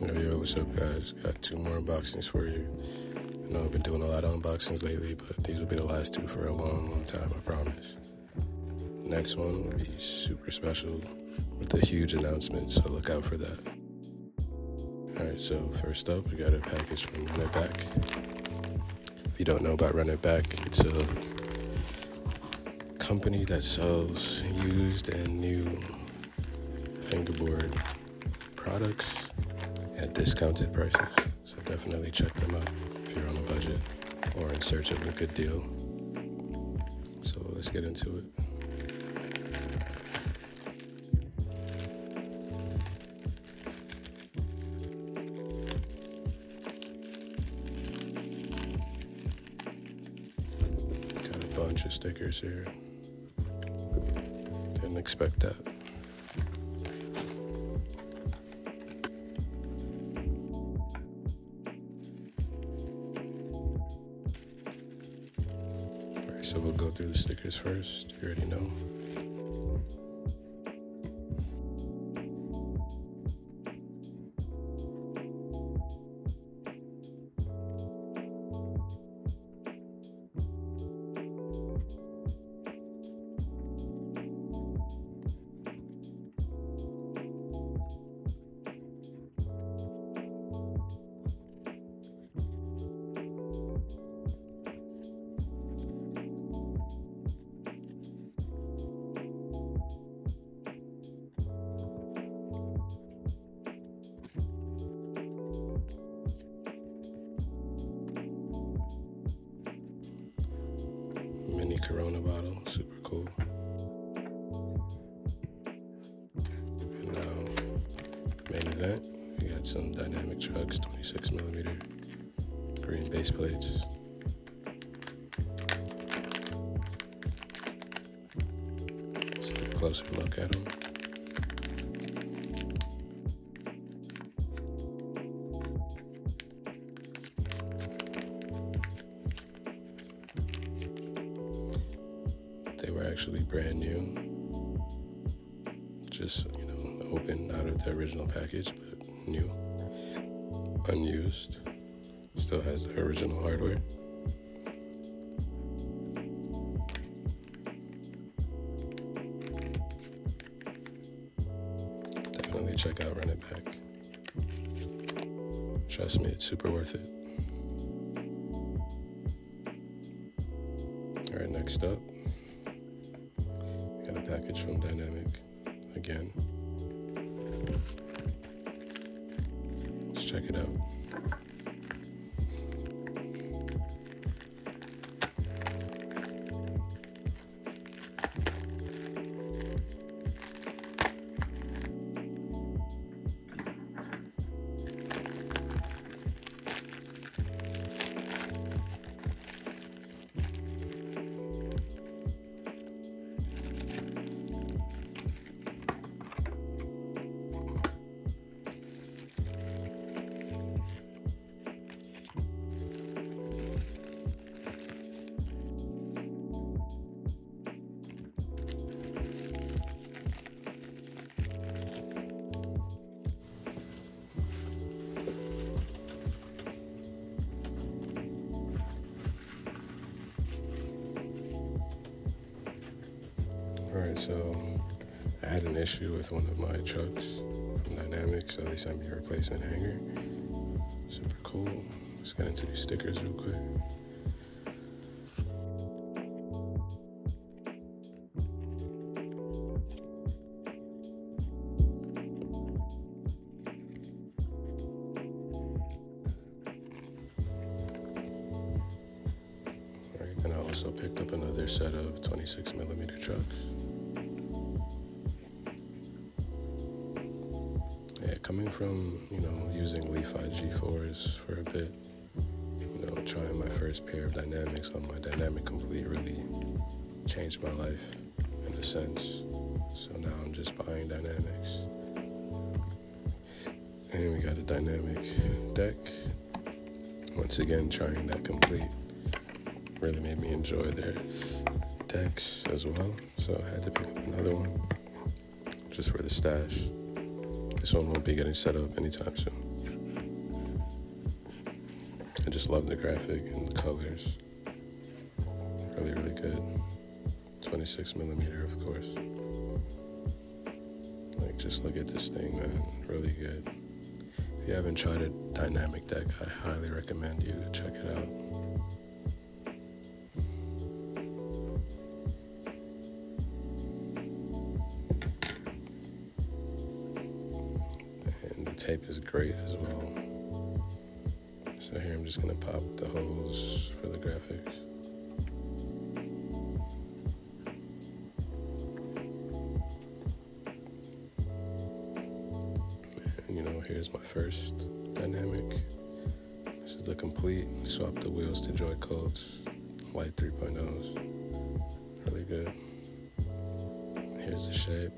Yo, what's up, guys? Got two more unboxings for you. I know I've been doing a lot of unboxings lately, but these will be the last two for a long, long time, I promise. Next one will be super special with a huge announcement, so look out for that. Alright, so first up, we got a package from Run It Back. If you don't know about Run It Back, it's a company that sells used and new fingerboard products at discounted prices. So definitely check them out if you're on a budget or in search of a good deal. So let's get into it. Got a bunch of stickers here. Didn't expect that. So we'll go through the stickers first. You already know. Mini Corona bottle, super cool. And now, main event, we got some Dynamic Chucks, 26mm green base plates. Let's get a closer look at them. They were actually brand new, just, open out of the original package, but new, unused, still has the original hardware. Definitely check out Run It Back. Trust me, it's super worth it. Alright, next up, got a package from Dynamic again. Let's check it out. Alright, so I had an issue with one of my trucks from Dynamic, so they sent me a replacement hanger. Super cool. Let's get into these stickers real quick. Alright, then I also picked up another set of 26mm trucks. Yeah, coming from, using Li-Fi G4s for a bit, trying my first pair of Dynamics on my Dynamic Complete really changed my life in a sense. So now I'm just buying Dynamics. And we got a Dynamic deck. Once again, trying that Complete really made me enjoy their decks as well. So I had to pick up another one just for the stash. This one won't be getting set up anytime soon. I just love the graphic and the colors. Really, really good. 26 millimeter, of course. Like, just look at this thing, man. Really good. If you haven't tried a dynamic deck, I highly recommend you check it out. And the tape is great as well. So here I'm just gonna pop the holes for the graphics. And here's my first dynamic. This is the complete. Swap the wheels to Joy Codes, Light 3.0s. Really good. Here's the shape.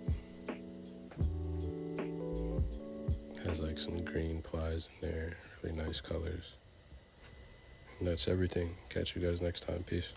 Has like some green plies in there. Really nice colors. And that's everything. Catch you guys next time. Peace.